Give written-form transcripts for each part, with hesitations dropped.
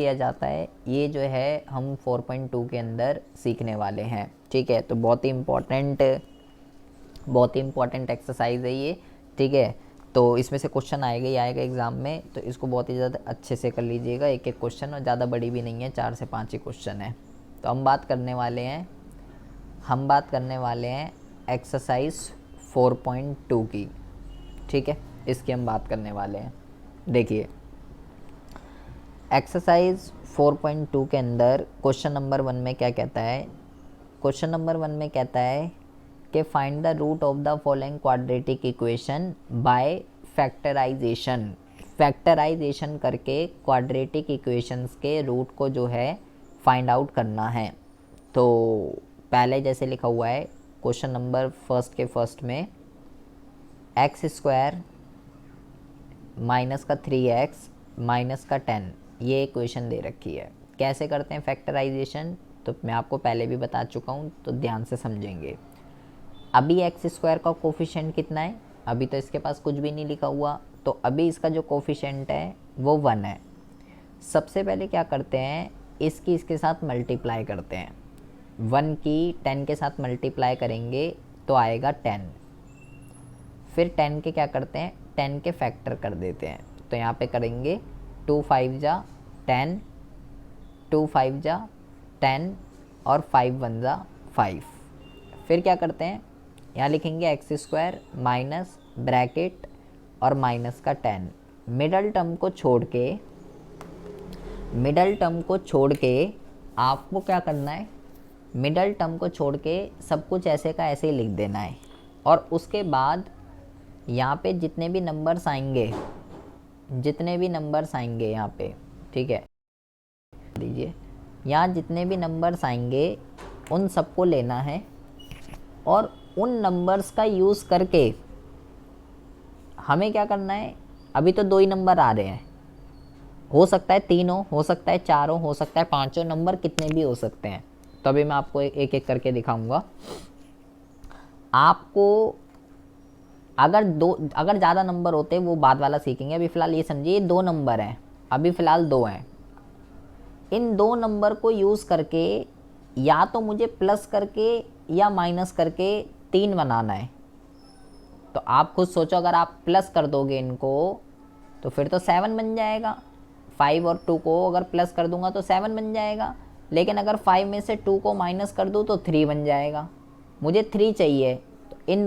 किया जाता है, ये जो है हम 4.2 के अंदर सीखने वाले हैं। ठीक है, तो बहुत ही इम्पॉर्टेंट एक्सरसाइज है ये। ठीक है, तो इसमें से क्वेश्चन आएगा ही आएगा एग्ज़ाम में, तो इसको बहुत ही ज़्यादा अच्छे से कर लीजिएगा। एक एक क्वेश्चन, और ज़्यादा बड़ी भी नहीं है, 4 से 5 ही क्वेश्चन है। तो हम बात करने वाले हैं एक्सरसाइज 4.2 की। ठीक है, इसकी हम बात करने वाले हैं। देखिए, एक्सरसाइज 4.2 के अंदर क्वेश्चन नंबर 1 में क्या कहता है? क्वेश्चन नंबर 1 में कहता है कि find the root of the following quadratic equation by factorisation. Factorisation करके क्वाड्रेटिक इक्वेशंस के रूट को जो है फाइंड आउट करना है। तो पहले जैसे लिखा हुआ है क्वेश्चन नंबर फर्स्ट में, एक्स स्क्वायर माइनस का 3x माइनस का 10, ये इक्वेशन दे रखी है। कैसे करते हैं फैक्टराइजेशन, तो मैं आपको पहले भी बता चुका हूँ, तो ध्यान से समझेंगे। अभी एक्स स्क्वायर का कोफिशिएंट कितना है? अभी तो इसके पास कुछ भी नहीं लिखा हुआ, तो अभी इसका जो कोफिशिएंट है वो 1 है। सबसे पहले क्या करते हैं, इसकी इसके साथ मल्टीप्लाई करते हैं। 1 की 10 के साथ मल्टीप्लाई करेंगे तो आएगा 10। फिर 10 के क्या करते हैं, 10 के फैक्टर कर देते हैं। तो यहाँ पे करेंगे 2 5 जा 10, 2 5 जा 10 और 5 1 जा 5। फिर क्या करते हैं, यहाँ लिखेंगे एक्स स्क्वायर माइनस ब्रैकेट और माइनस का 10। मिडल टर्म को छोड़ के आपको क्या करना है, मिडल टर्म को छोड़ के सब कुछ ऐसे का ऐसे ही लिख देना है। और उसके बाद यहाँ पे जितने भी नंबर्स आएंगे यहाँ पे, ठीक है, लीजिए, यहाँ जितने भी नंबर्स आएंगे उन सबको लेना है, और उन नंबर्स का यूज़ करके हमें क्या करना है, अभी तो 2 ही नंबर आ रहे हैं, हो सकता है 3 हो सकता है 4 हो सकता है 5 नंबर कितने भी हो सकते हैं। तो अभी मैं आपको एक एक करके दिखाऊंगा। आपको अगर ज़्यादा नंबर होते वो बाद वाला सीखेंगे। अभी फ़िलहाल ये समझिए 2 नंबर हैं, अभी फ़िलहाल 2 हैं। इन 2 नंबर को यूज़ करके या तो मुझे प्लस करके या माइनस करके 3 बनाना है। तो आप खुद सोचो, अगर आप प्लस कर दोगे इनको तो फिर तो 7 बन जाएगा। 5 और 2 को अगर प्लस कर दूंगा तो 7 बन जाएगा, लेकिन अगर 5 में से 2 को माइनस कर दूँ तो 3 बन जाएगा। मुझे 3 चाहिए, तो इन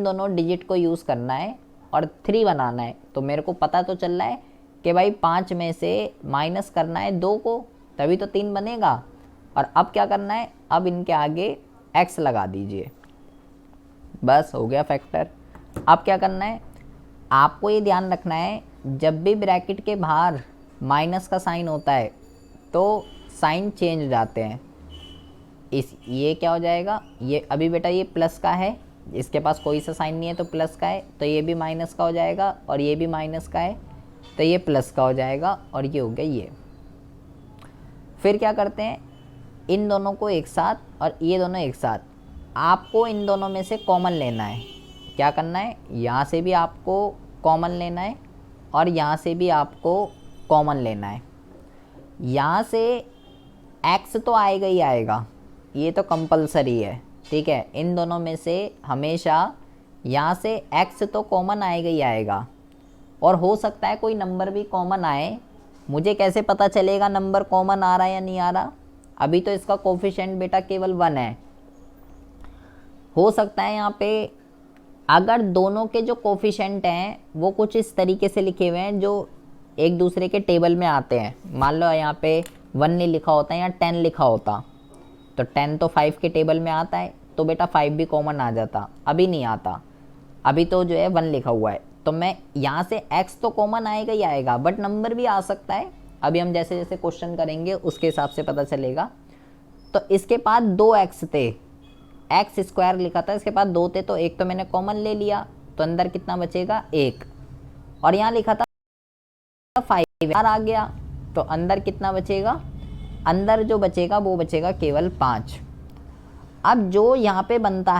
दोनों डिजिट को यूज़ करना है और 3 बनाना है। तो मेरे को पता तो चल रहा है कि भाई 5 में से माइनस करना है 2 को, तभी तो 3 बनेगा। और अब क्या करना है, अब इनके आगे x लगा दीजिए, बस हो गया फैक्टर। अब क्या करना है, आपको ये ध्यान रखना है, जब भी ब्रैकेट के बाहर माइनस का साइन होता है तो साइन चेंज हो जाते हैं। ये क्या हो जाएगा, ये अभी बेटा ये प्लस का है, इसके पास कोई सा साइन नहीं है तो प्लस का है, तो ये भी माइनस का हो जाएगा, और ये भी माइनस का है तो ये प्लस का हो जाएगा, और ये हो गया ये। फिर क्या करते हैं, इन दोनों को एक साथ और ये दोनों एक साथ, आपको इन दोनों में से कॉमन लेना है। क्या करना है, यहाँ से भी आपको कॉमन लेना है और यहाँ से भी आपको कॉमन लेना है। यहाँ से x तो आएगा ही आएगा, ये तो कंपलसरी है, ठीक है। इन दोनों में से हमेशा यहाँ से x तो कॉमन आएगा ही आएगा, और हो सकता है कोई नंबर भी कॉमन आए। मुझे कैसे पता चलेगा नंबर कॉमन आ रहा है या नहीं आ रहा? अभी तो इसका कोफिशिएंट बेटा केवल 1 है। हो सकता है यहाँ पे अगर दोनों के जो कोफिशिएंट हैं वो कुछ इस तरीके से लिखे हुए हैं जो एक दूसरे के टेबल में आते हैं। मान लो यहाँ पे 1 नहीं लिखा होता है, यहाँ 10 लिखा होता, तो 10 तो 5 के टेबल में आता है, तो बेटा 5 भी कॉमन आ जाता। अभी नहीं आता, अभी तो जो है 1 लिखा हुआ है, तो मैं यहाँ से x तो कॉमन आएगा ही आएगा, बट नंबर भी आ सकता है। अभी हम जैसे जैसे क्वेश्चन करेंगे उसके हिसाब से पता चलेगा। तो इसके पास 2x थे, एक्स स्क्वायर लिखा था, इसके पास 2 थे, तो एक तो मैंने कॉमन ले लिया, तो अंदर कितना बचेगा 1, और यहाँ लिखा था 5 आ गया, तो अंदर कितना बचेगा, अंदर जो बचेगा वो बचेगा केवल 5। अब जो यहाँ पे बनता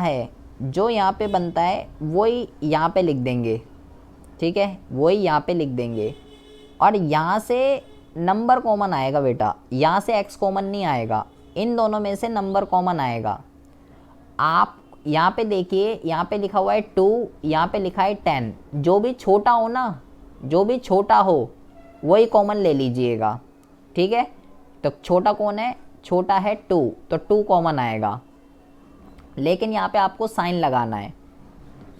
है वही यहाँ पे लिख देंगे, ठीक है, वही यहाँ पे लिख देंगे। और यहाँ से नंबर कॉमन आएगा बेटा, यहाँ से x कॉमन नहीं आएगा, इन दोनों में से नंबर कॉमन आएगा। आप यहाँ पे देखिए, यहाँ पे लिखा हुआ है 2, यहाँ पे लिखा है 10। जो भी छोटा हो ना, जो भी छोटा हो वही कॉमन ले लीजिएगा, ठीक है। तो छोटा कौन है, छोटा है 2, तो 2 कॉमन आएगा। लेकिन यहाँ पे आपको साइन लगाना है।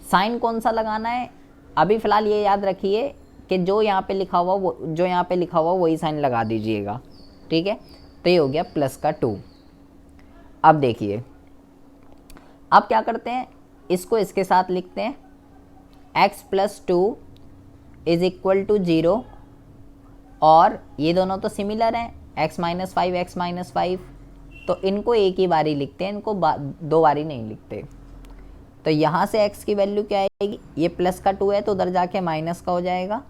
साइन कौन सा लगाना है, अभी फ़िलहाल ये याद रखिए कि जो यहाँ पे लिखा हुआ वो, जो यहाँ पे लिखा हुआ वही साइन लगा दीजिएगा, ठीक है। तो ये हो गया प्लस का 2। अब देखिए, अब क्या करते हैं, इसको इसके साथ लिखते हैं, x + 2 इज इक्वल टू 0, और ये दोनों तो सिमिलर हैं, x - 5 x - 5, तो इनको एक ही बारी लिखते हैं, इनको दो बारी नहीं लिखते। तो यहाँ से x की वैल्यू क्या आएगी, ये प्लस का 2 है तो उधर जाके माइनस का हो जाएगा।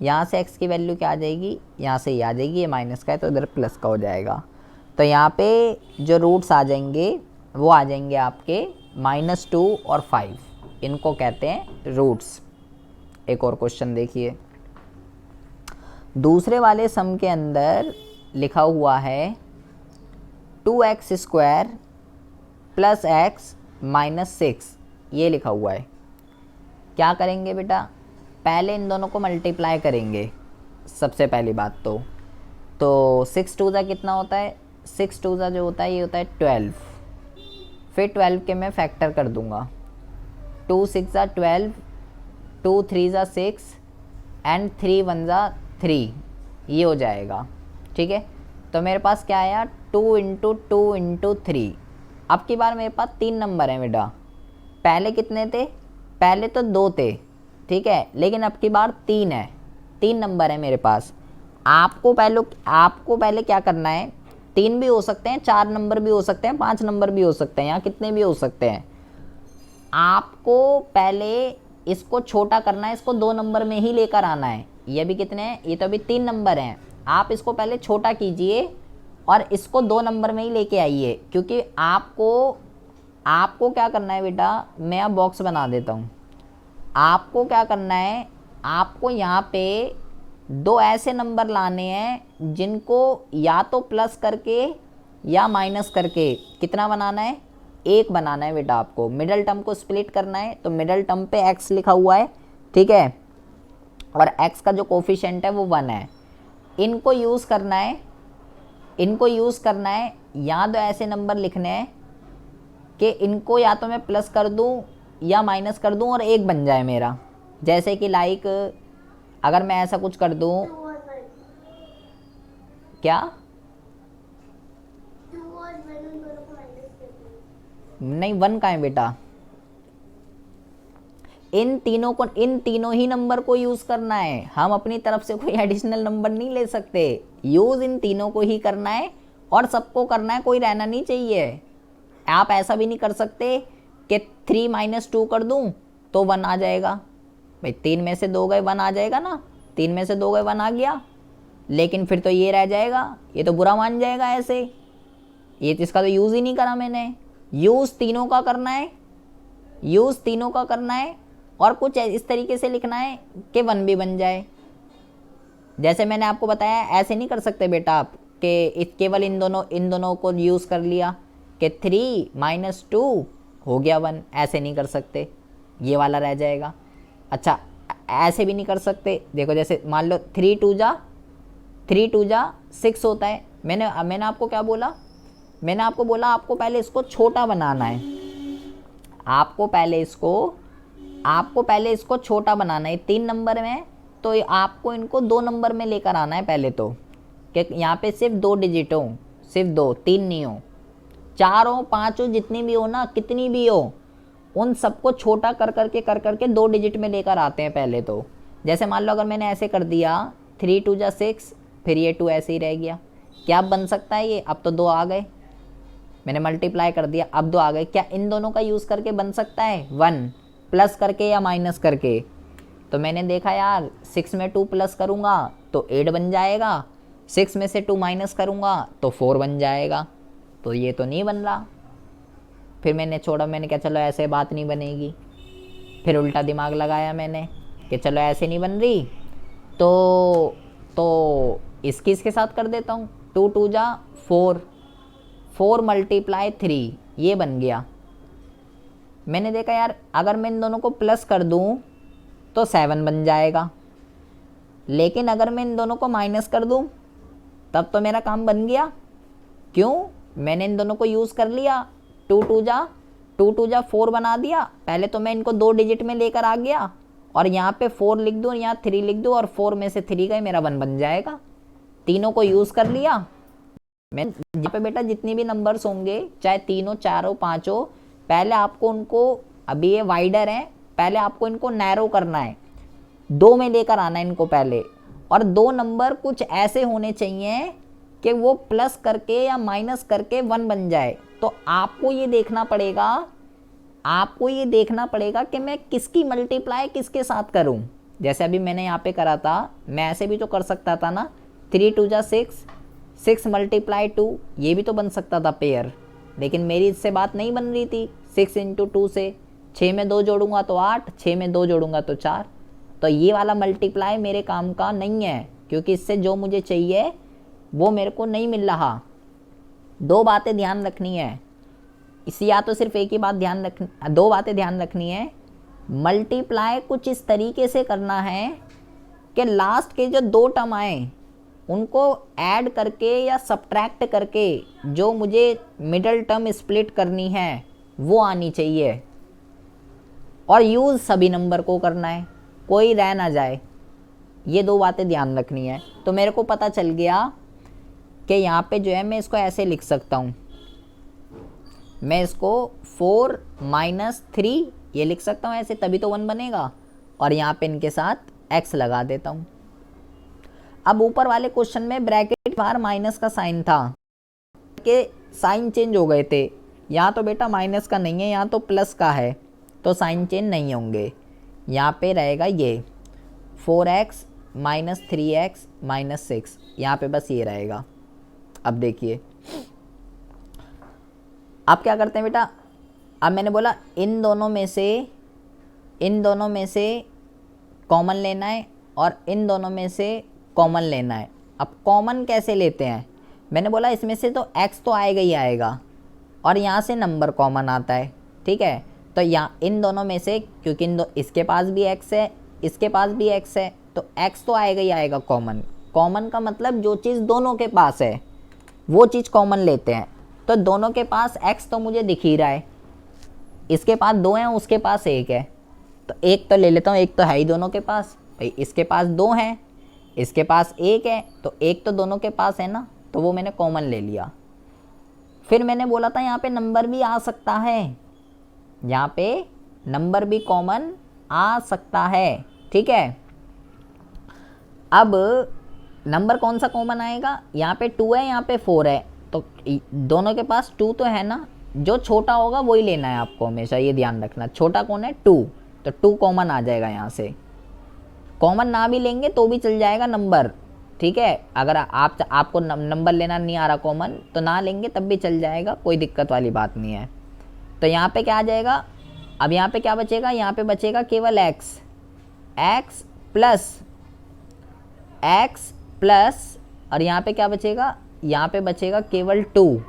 यहाँ से x की वैल्यू क्या आ जाएगी, यहाँ से ये आ जाएगी, ये माइनस का है तो उधर प्लस का हो जाएगा। तो यहाँ पे जो रूट्स आ जाएंगे वो आ जाएंगे आपके -2 और 5, इनको कहते हैं रूट्स। एक और क्वेश्चन देखिए, दूसरे वाले सम के अंदर लिखा हुआ है 2x² + x - 6, ये लिखा हुआ है। क्या करेंगे बेटा, पहले इन दोनों को मल्टीप्लाई करेंगे सबसे पहली बात तो 6 2 जा कितना होता है, 6 2 जा जो होता है ये होता है 12, फिर 12 के मैं फैक्टर कर दूंगा, 2 6 जा 12, 2 3 जा 6 एंड 3 1 जा 3, ये हो जाएगा, ठीक है। तो मेरे पास क्या आया, 2 × 2 × 3। अब की बार मेरे पास 3 नंबर हैं बेटा, पहले कितने थे, पहले तो 2 थे, ठीक है, लेकिन अब की बार 3 है, 3 नंबर है मेरे पास। आपको पहले क्या करना है, 3 भी हो सकते हैं, 4 नंबर भी हो सकते हैं, 5 नंबर भी हो सकते हैं, यहाँ कितने भी हो सकते हैं। आपको पहले इसको छोटा करना है, इसको 2 नंबर में ही लेकर आना है। ये भी कितने हैं, ये तो अभी 3 नंबर हैं, आप इसको पहले छोटा कीजिए और इसको 2 नंबर में ही लेके आइए, क्योंकि आपको क्या करना है बेटा, मैं अब बॉक्स बना देता हूँ। आपको क्या करना है, आपको यहाँ पे 2 ऐसे नंबर लाने हैं जिनको या तो प्लस करके या माइनस करके कितना बनाना है, 1 बनाना है बेटा। आपको मिडल टर्म को स्प्लिट करना है, तो मिडल टर्म पे x लिखा हुआ है, ठीक है, और x का जो कोफिशिएंट है वो 1 है। इनको यूज़ करना है, या तो ऐसे नंबर लिखने हैं कि इनको या तो मैं प्लस कर दूं या माइनस कर दूं और 1 बन जाए मेरा। जैसे कि लाइक अगर मैं ऐसा कुछ कर दूं, क्या नहीं 1 का है बेटा, इन तीनों ही नंबर को यूज़ करना है, हम अपनी तरफ से कोई एडिशनल नंबर नहीं ले सकते, यूज़ इन तीनों को ही करना है और सबको करना है, कोई रहना नहीं चाहिए। आप ऐसा भी नहीं कर सकते कि 3 - 2 कर दूं तो 1 आ जाएगा, भाई 3 में से 2 गए 1 आ जाएगा ना, 3 में से 2 गए 1 आ गया, लेकिन फिर तो ये रह जाएगा, ये तो बुरा मान जाएगा ऐसे, ये इसका तो यूज़ ही नहीं करा मैंने। यूज़ तीनों का करना है और कुछ इस तरीके से लिखना है कि 1 भी बन जाए। जैसे मैंने आपको बताया, ऐसे नहीं कर सकते बेटा आप कि केवल इन दोनों को यूज़ कर लिया कि 3 - 2 हो गया 1, ऐसे नहीं कर सकते, ये वाला रह जाएगा। अच्छा ऐसे भी नहीं कर सकते, देखो जैसे मान लो 3 2 जा 6 होता है। मैंने आपको क्या बोला, मैंने आपको बोला आपको पहले इसको छोटा बनाना है, आपको पहले इसको छोटा बनाना है। 3 नंबर में तो आपको इनको 2 नंबर में लेकर आना है पहले तो, कि यहाँ पे सिर्फ 2 डिजिट हो, सिर्फ 2, 3 नहीं हो, 4 हो 5 हो, जितनी भी हो ना, कितनी भी हो, उन सबको छोटा कर करके 2 डिजिट में लेकर आते हैं पहले तो। जैसे मान लो अगर मैंने ऐसे कर दिया 3 2 जा 6, फिर ये 2 ऐसे ही रह गया, क्या बन सकता है ये, अब तो 2 आ गए, मैंने मल्टीप्लाई कर दिया, अब 2 आ गए, क्या इन दोनों का यूज़ करके बन सकता है 1 प्लस करके या माइनस करके। तो मैंने देखा यार 6 में 2 प्लस करूँगा तो 8 बन जाएगा, 6 में से 2 माइनस करूँगा तो 4 बन जाएगा, तो ये तो नहीं बन रहा। फिर मैंने छोड़ा, मैंने कहा चलो ऐसे बात नहीं बनेगी, फिर उल्टा दिमाग लगाया मैंने कि चलो ऐसे नहीं बन रही तो इसकी इसके साथ कर देता हूँ, 2 2 जा 4, 4 मल्टीप्लाई 3, ये बन गया। मैंने देखा यार अगर मैं इन दोनों को प्लस कर दूँ तो 7 बन जाएगा, लेकिन अगर मैं इन दोनों को माइनस कर दूँ तब तो मेरा काम बन गया। क्यों? मैंने इन दोनों को यूज़ कर लिया, 2 2 जा 4 बना दिया। पहले तो मैं इनको 2 डिजिट में लेकर आ गया और यहाँ पे 4 लिख दूँ, यहाँ 3 लिख दूँ और 4 में से 3 गए, मेरा 1 बन जाएगा। तीनों को यूज़ कर लिया। मैं यहाँ पे बेटा जितनी भी नंबर्स होंगे, चाहे 3 हो 4 हो 5 हो, पहले आपको उनको, अभी ये वाइडर है, पहले आपको इनको नैरो करना है, 2 में लेकर आना है इनको पहले। और 2 नंबर कुछ ऐसे होने चाहिए कि वो प्लस करके या माइनस करके 1 बन जाए। तो आपको ये देखना पड़ेगा कि मैं किसकी मल्टीप्लाई किसके साथ करूं। जैसे अभी मैंने यहाँ पे करा था, मैं ऐसे भी तो कर सकता था ना, 3 2 जा 6, 6 मल्टीप्लाई 2, ये भी तो बन सकता था पेयर, लेकिन मेरी इससे बात नहीं बन रही थी। 6 इंटू 2 से 6 में 2 जोड़ूंगा तो 8, 6 में 2 जोड़ूंगा तो 4। तो ये वाला मल्टीप्लाई मेरे काम का नहीं है, क्योंकि इससे जो मुझे चाहिए वो मेरे को नहीं मिल रहा। 2 बातें ध्यान रखनी है इसी, या तो सिर्फ एक ही बात ध्यान रखनी, 2 बातें ध्यान रखनी है। मल्टीप्लाई कुछ इस तरीके से करना है कि लास्ट के जो 2 टर्म आए उनको ऐड करके या सब्ट्रैक्ट करके जो मुझे मिडल टर्म स्प्लिट करनी है वो आनी चाहिए। और यूज़ सभी नंबर को करना है, कोई रह ना जाए। ये 2 बातें ध्यान रखनी है। तो मेरे को पता चल गया कि यहाँ पे जो है मैं इसको ऐसे लिख सकता हूँ, मैं इसको 4 माइनस 3 ये लिख सकता हूँ ऐसे, तभी तो 1 बनेगा। और यहाँ पे इनके साथ x लगा देता हूँ। अब ऊपर वाले क्वेश्चन में ब्रैकेट बाहर माइनस का साइन था, के साइन चेंज हो गए थे। यहाँ तो बेटा माइनस का नहीं है, यहाँ तो प्लस का है, तो साइन चेंज नहीं होंगे। यहाँ पे रहेगा ये 4x माइनस 3x माइनस 6, यहाँ पे बस ये रहेगा। अब देखिए अब क्या करते हैं बेटा, अब मैंने बोला इन दोनों में से कॉमन लेना है और इन दोनों में से कॉमन लेना है। अब कॉमन कैसे लेते हैं, मैंने बोला इसमें से तो x तो आएगा ही आएगा और यहाँ से नंबर कॉमन आता है, ठीक है। तो यहाँ इन दोनों में से, क्योंकि इसके पास भी x है, इसके पास भी x है, तो x तो आएगा ही आएगा कॉमन। कॉमन का मतलब जो चीज़ दोनों के पास है वो चीज़ कॉमन लेते हैं। तो दोनों के पास x तो मुझे दिख ही रहा है, इसके पास 2 हैं, उसके पास 1 है, तो 1 तो ले लेता हूँ, 1 तो है ही दोनों के पास। भाई इसके पास 2 हैं, इसके पास 1 है, तो 1 तो दोनों के पास है ना, तो वो मैंने कॉमन ले लिया। फिर मैंने बोला था यहाँ पे नंबर भी आ सकता है, यहाँ पे नंबर भी कॉमन आ सकता है, ठीक है। अब नंबर कौन सा कॉमन आएगा, यहाँ पे 2 है, यहाँ पे 4 है, तो दोनों के पास 2 तो है ना, जो छोटा होगा वही लेना है आपको, हमेशा ये ध्यान रखना। छोटा कौन है, 2, तो 2 कॉमन आ जाएगा यहाँ से। कॉमन ना भी लेंगे तो भी चल जाएगा नंबर, ठीक है। अगर आपको नंबर लेना नहीं आ रहा कॉमन, तो ना लेंगे तब भी चल जाएगा, कोई दिक्कत वाली बात नहीं है। तो यहाँ पे क्या आ जाएगा, अब यहाँ पे क्या बचेगा, यहाँ पे बचेगा केवल x प्लस और यहाँ पे क्या बचेगा, यहाँ पे बचेगा केवल 2,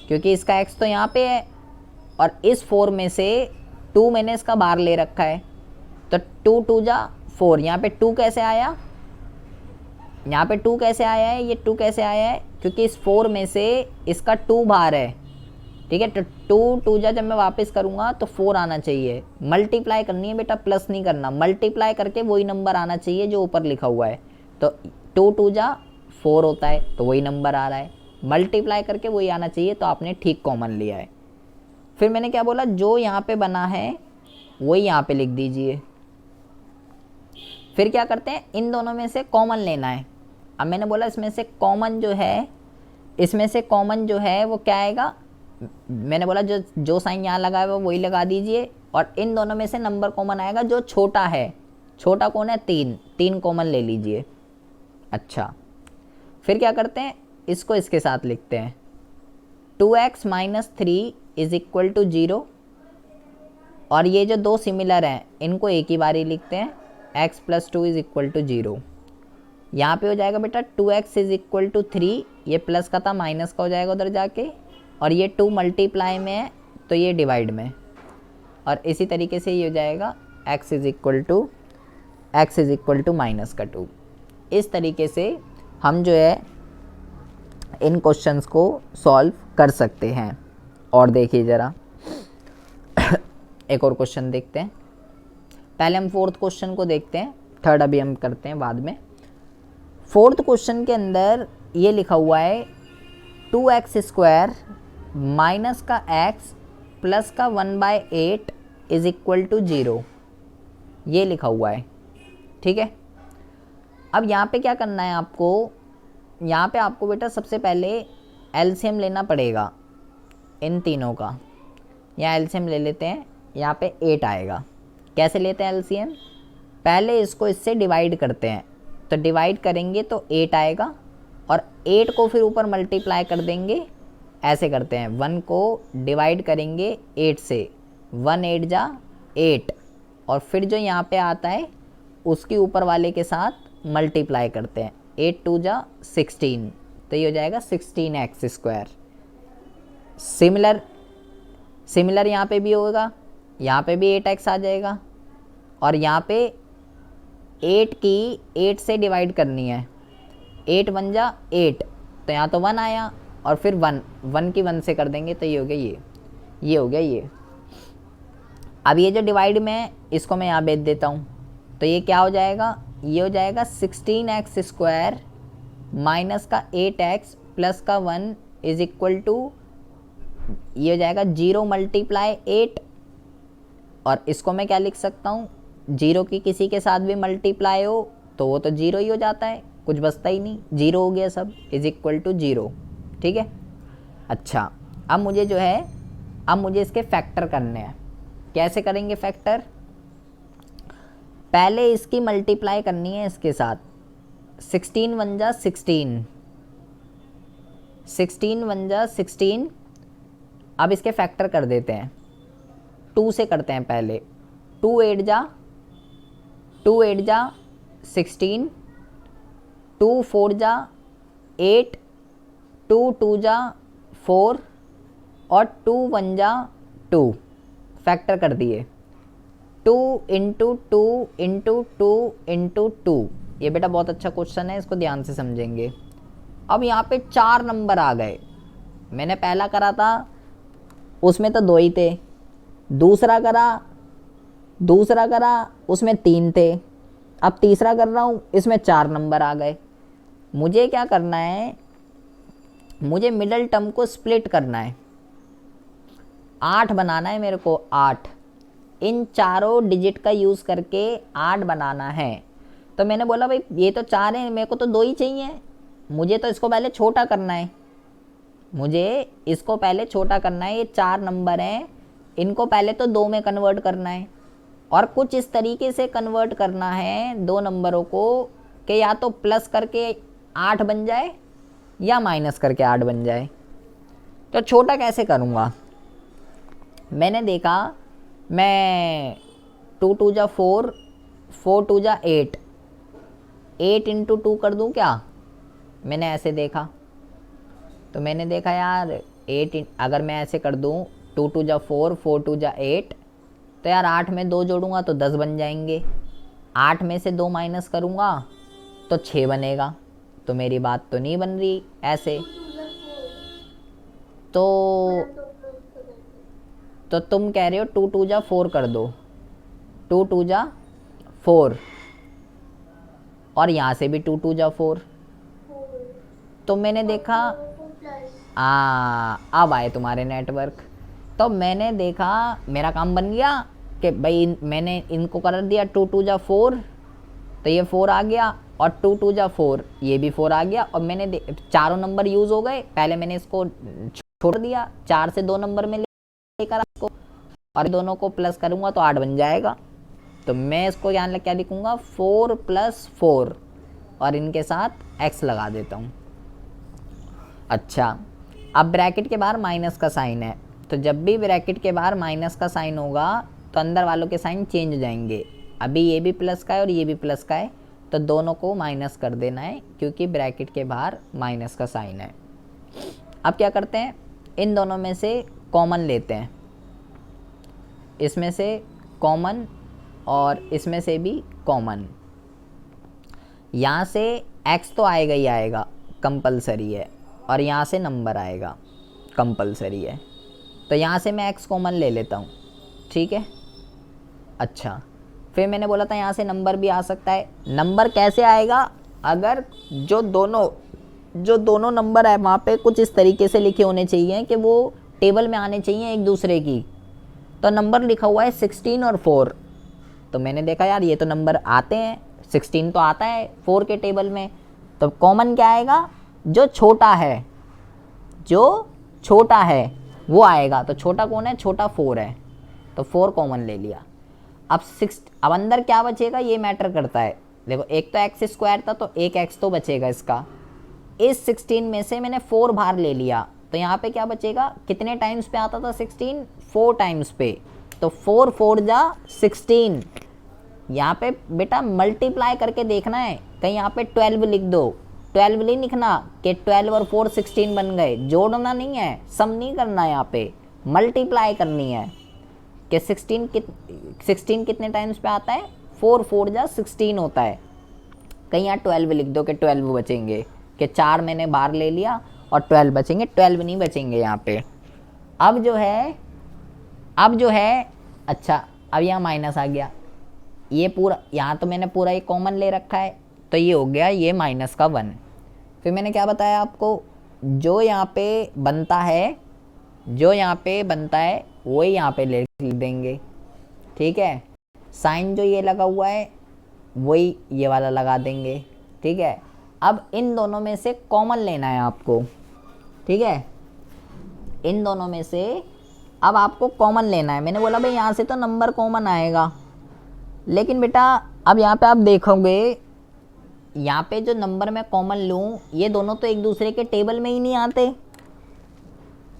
क्योंकि इसका x तो यहाँ पे है और इस 4 में से 2 मैंने इसका बाहर ले रखा है, तो 2 2 जा 4। यहाँ पे 2 कैसे आया, यहाँ पे 2 कैसे आया है, ये 2 कैसे आया है, क्योंकि इस 4 में से इसका 2 बाहर है, ठीक है। तो 2 2 जा जब मैं वापस करूँगा तो 4 आना चाहिए। मल्टीप्लाई करनी है बेटा, प्लस नहीं करना, मल्टीप्लाई करके वही नंबर आना चाहिए जो ऊपर लिखा हुआ है। तो 2 2 जा 4 होता है, तो वही नंबर आ रहा है, मल्टीप्लाई करके वही आना चाहिए, तो आपने ठीक कॉमन लिया है। फिर मैंने क्या बोला, जो यहाँ पे बना है वही यहाँ पे लिख दीजिए। फिर क्या करते हैं, इन दोनों में से कॉमन लेना है। अब मैंने बोला इसमें से कॉमन जो है वो क्या आएगा, मैंने बोला जो साइन यहाँ लगा है वो वही लगा दीजिए, और इन दोनों में से नंबर कॉमन आएगा जो छोटा है। छोटा कौन है, 3 कॉमन ले लीजिए। अच्छा, फिर क्या करते हैं, इसको इसके साथ लिखते हैं, 2x minus 3 is equal to 0, और ये जो 2 सिमिलर हैं इनको एक ही बारी लिखते हैं, x plus 2 is equal to 0। यहाँ पे हो जाएगा बेटा 2x इज इक्वल टू 3, ये प्लस का था माइनस का हो जाएगा उधर जाके, और ये 2 मल्टीप्लाई में है तो ये डिवाइड में, और इसी तरीके से ये हो जाएगा x is equal to minus का 2। इस तरीके से हम जो है इन क्वेश्चंस को सॉल्व कर सकते हैं। और देखिए ज़रा एक और क्वेश्चन देखते हैं। पहले हम फोर्थ क्वेश्चन को देखते हैं, थर्ड अभी हम करते हैं बाद में। फोर्थ क्वेश्चन के अंदर ये लिखा हुआ है 2x² माइनस का x प्लस का 1/8 इज इक्वल टू 0, ये लिखा हुआ है। ठीक है, अब यहाँ पे क्या करना है आपको, यहाँ पे आपको बेटा सबसे पहले एलसीएम लेना पड़ेगा इन तीनों का। यहाँ एलसीएम ले लेते हैं, यहाँ पे 8 आएगा। कैसे लेते हैं एलसीएम, पहले इसको इससे डिवाइड करते हैं, तो डिवाइड करेंगे तो 8 आएगा, और 8 को फिर ऊपर मल्टीप्लाई कर देंगे। ऐसे करते हैं, 1 को डिवाइड करेंगे 8 से, 1 8 जा 8, और फिर जो यहाँ पे आता है उसके ऊपर वाले के साथ मल्टीप्लाई करते हैं, 8 2 जा 16, तो ये हो जाएगा 16x²। सिमिलर यहाँ पे भी होगा, यहाँ पे भी 8x आ जाएगा, और यहाँ पे 8 की 8 से डिवाइड करनी है, 8 1 जा 8, तो यहाँ तो 1 आया, और फिर 1 की 1 से कर देंगे तो ये हो गया ये हो गया ये। अब ये जो डिवाइड में है इसको मैं यहाँ भेज देता हूँ, तो ये क्या हो जाएगा, ये हो जाएगा 16x² माइनस का 8x प्लस का 1 इज इक्वल टू, ये हो जाएगा 0 मल्टीप्लाई 8, और इसको मैं क्या लिख सकता हूँ, 0 की किसी के साथ भी मल्टीप्लाई हो तो वो तो 0 ही हो जाता है, कुछ बचता ही नहीं, 0 हो गया सब, इज इक्वल टू 0। ठीक है, अच्छा अब मुझे जो है, अब मुझे इसके फैक्टर करने हैं। कैसे करेंगे फैक्टर, पहले इसकी मल्टीप्लाई करनी है इसके साथ, 16 1 जा 16, 16 1 जा 16। अब इसके फैक्टर कर देते हैं, 2 से करते हैं पहले, 2 8 जा 16, 2 4 जा 8, 2 2 जा 4, और 2 1 जा 2, फैक्टर कर दिए। 2 इंटू 2 इंटू 2 इंटू 2, ये बेटा बहुत अच्छा क्वेश्चन है, इसको ध्यान से समझेंगे। अब यहाँ पे 4 नंबर आ गए, मैंने पहला करा था उसमें तो 2 ही थे, दूसरा करा उसमें 3 थे, अब तीसरा कर रहा हूँ इसमें 4 नंबर आ गए। मुझे क्या करना है, मुझे मिडल टर्म को स्प्लिट करना है, 8 बनाना है मेरे को, 8 इन चारों डिजिट का यूज़ करके 8 बनाना है। तो मैंने बोला भाई ये तो 4 है, मेरे को तो 2 ही चाहिए, मुझे तो इसको पहले छोटा करना है, ये 4 नंबर हैं, इनको पहले तो 2 में कन्वर्ट करना है, और कुछ इस तरीके से कन्वर्ट करना है 2 नंबरों को कि या तो प्लस करके 8 बन जाए या माइनस करके 8 बन जाए। तो छोटा कैसे करूँगा, मैंने देखा मैं 2 2 जा 4, 4 2 जा 8, 8 इंटू 2 कर दूँ क्या, मैंने ऐसे देखा, तो मैंने देखा यार 8 अगर मैं ऐसे कर दूँ 2 2 जा 4, 4 2 जा 8, तो यार 8 में 2 जोड़ूंगा तो 10 बन जाएंगे, 8 में से 2 माइनस करूँगा तो 6 बनेगा, तो मेरी बात तो नहीं बन रही ऐसे। तो तुम कह रहे हो 2 2 जा 4 कर दो, 2 2 जा 4, और यहाँ से भी 2 2 जा 4, तो मैंने देखा अब आए तुम्हारे नेटवर्क, तो मैंने देखा मेरा काम बन गया कि भाई मैंने इनको कर दिया 2 2 जा 4, तो ये 4 आ गया, और 2 2 जा 4 ये भी 4 आ गया, और मैंने चारों नंबर यूज़ हो गए, पहले मैंने इसको छोड़ दिया, 4 से 2 नंबर में लेकर इसको, और दोनों को प्लस करूँगा तो 8 बन जाएगा। तो मैं इसको यहाँ क्या लिखूँगा, 4 + 4, और इनके साथ x लगा देता हूँ। अच्छा अब ब्रैकेट के बाहर माइनस का साइन है, तो जब भी ब्रैकेट के बाहर माइनस का साइन होगा तो अंदर वालों के साइन चेंज हो जाएंगे। अभी ये भी प्लस का है और ये भी प्लस का है, तो दोनों को माइनस कर देना है क्योंकि ब्रैकेट के बाहर माइनस का साइन है। अब क्या करते हैं, इन दोनों में से कॉमन लेते हैं, इसमें से कॉमन और इसमें से भी कॉमन। यहाँ से x तो आएगा ही आएगा, कंपलसरी है, और यहाँ से नंबर आएगा, कंपलसरी है। तो यहाँ से मैं x कॉमन ले लेता हूँ, ठीक है। अच्छा, फिर मैंने बोला था यहाँ से नंबर भी आ सकता है। नंबर कैसे आएगा, अगर जो दोनों नंबर है वहाँ पे कुछ इस तरीके से लिखे होने चाहिए कि वो टेबल में आने चाहिए एक दूसरे की। तो नंबर लिखा हुआ है 16 और 4, तो मैंने देखा यार ये तो नंबर आते हैं, 16 तो आता है 4 के टेबल में, तो कॉमन क्या आएगा, जो छोटा है वो आएगा। तो छोटा कौन है, छोटा 4 है, तो 4 कॉमन ले लिया। अब अंदर क्या बचेगा ये मैटर करता है। देखो एक तो एक्स स्क्वायर था तो एक एक्स तो बचेगा इसका। इस 16 में से मैंने 4 बाहर ले लिया, तो यहाँ पे क्या बचेगा, कितने टाइम्स पे आता था 16, 4 टाइम्स पे। तो 4 4 जा 16। यहाँ पे बेटा मल्टीप्लाई करके देखना है, कहीं यहाँ पे 12 लिख दो, 12 नहीं लिखना कि 12 और 4 16 बन गए, जोड़ना नहीं है, सम नहीं करना है, यहाँ पे मल्टीप्लाई करनी है कि 16 कितने टाइम्स पे आता है, 4 4 जा 16 होता है। कहीं यहाँ 12 लिख दो कि 12 बचेंगे, कि 4 मैंने बाहर ले लिया और 12 बचेंगे, 12 नहीं बचेंगे यहाँ पे। अब जो है अच्छा, अब यहाँ माइनस आ गया, ये पूरा यहाँ तो मैंने पूरा एक कॉमन ले रखा है, तो ये हो गया ये माइनस का 1। फिर मैंने क्या बताया आपको, जो यहाँ पे बनता है वही यहाँ पे लिख देंगे, ठीक है। साइन जो ये लगा हुआ है वही ये वाला लगा देंगे, ठीक है। अब इन दोनों में से कॉमन लेना है आपको, ठीक है। इन दोनों में से अब आपको कॉमन लेना है। मैंने बोला भाई यहाँ से तो नंबर कॉमन आएगा, लेकिन बेटा अब यहाँ पे आप देखोगे, यहाँ पे जो नंबर मैं कॉमन लूँ ये दोनों तो एक दूसरे के टेबल में ही नहीं आते।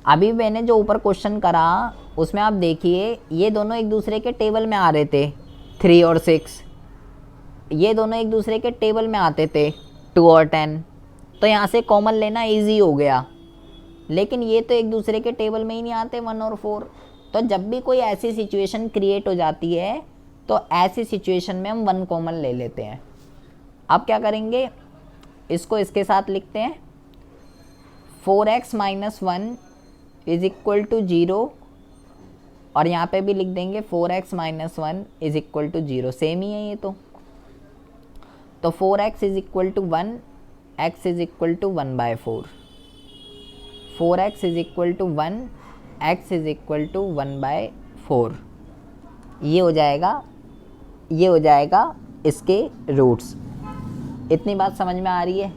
अभी मैंने जो ऊपर क्वेश्चन करा उसमें आप देखिए, ये दोनों एक दूसरे के टेबल में आ रहे थे, 3 और 6, ये दोनों एक दूसरे के टेबल में आते थे, 2 और 10। तो यहाँ से कॉमन लेना इजी हो गया, लेकिन ये तो एक दूसरे के टेबल में ही नहीं आते, 1 और 4। तो जब भी कोई ऐसी सिचुएशन क्रिएट हो जाती है तो ऐसी सिचुएशन में हम 1 कॉमन ले लेते हैं। अब क्या करेंगे, इसको इसके साथ लिखते हैं, 4x minus 1 is equal to 0, और यहाँ पे भी लिख देंगे 4x minus 1 is equal to 0, same ही है ये तो 4x is equal to 1, x is equal to 1/4, 4x is equal to 1, x is equal to 1/4। ये हो जाएगा इसके रूट्स। इतनी बात समझ में आ रही है?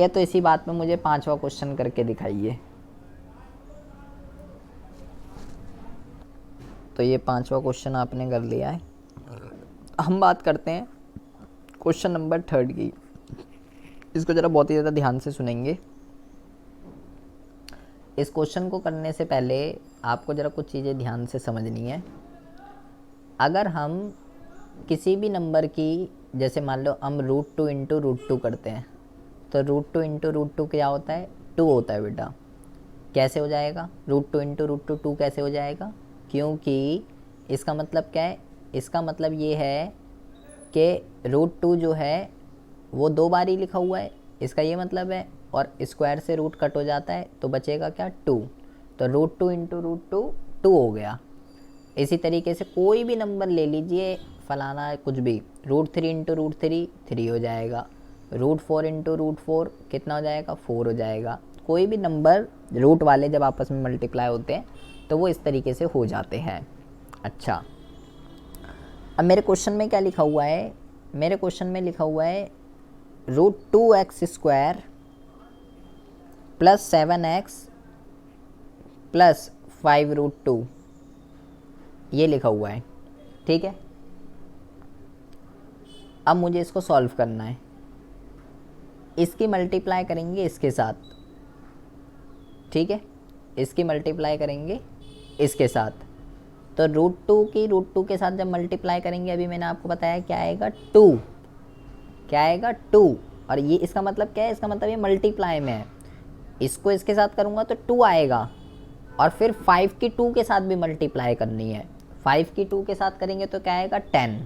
तो इसी बात में मुझे 5वां क्वेश्चन करके दिखाइए। तो ये 5वां क्वेश्चन आपने कर लिया है। हम बात करते हैं क्वेश्चन नंबर 3 की। इसको ज़रा बहुत ही ज़्यादा ध्यान से सुनेंगे। इस क्वेश्चन को करने से पहले आपको ज़रा कुछ चीज़ें ध्यान से समझनी है। अगर हम किसी भी नंबर की, जैसे मान लो हम √2 इंटू √2 करते हैं, तो √2 इंटू √2 क्या होता है, 2 होता है बेटा। कैसे हो जाएगा, √2 इंटू √2 2 कैसे हो जाएगा, क्योंकि इसका मतलब क्या है, इसका मतलब ये है कि √2 जो है वो 2 बार ही लिखा हुआ है, इसका ये मतलब है। और स्क्वायर से रूट कट हो जाता है तो बचेगा क्या, 2। तो √2 इंटू √2 2 हो गया। इसी तरीके से कोई भी नंबर ले लीजिए, फलाना कुछ भी, √3 इंटू √3 3 हो जाएगा, √4 इंटू √4 कितना हो जाएगा, 4 हो जाएगा। कोई भी नंबर रूट वाले जब आपस में मल्टीप्लाई होते हैं तो वो इस तरीके से हो जाते हैं। अच्छा, अब मेरे क्वेश्चन में क्या लिखा हुआ है, मेरे क्वेश्चन में लिखा हुआ है √2x² प्लस 7x प्लस 5√2, ये लिखा हुआ है, ठीक है। अब मुझे इसको सॉल्व करना है। इसकी मल्टीप्लाई करेंगे इसके साथ, ठीक है, इसकी मल्टीप्लाई करेंगे इसके साथ, तो √2 की √2 के साथ जब मल्टीप्लाई करेंगे, अभी मैंने आपको बताया क्या आएगा 2, क्या आएगा 2। और ये इसका मतलब क्या है, इसका मतलब ये मल्टीप्लाई में है, इसको इसके साथ करूँगा तो 2 आएगा। और फिर 5 की 2 के साथ भी मल्टीप्लाई करनी है, 5 की 2 के साथ करेंगे तो क्या आएगा 10,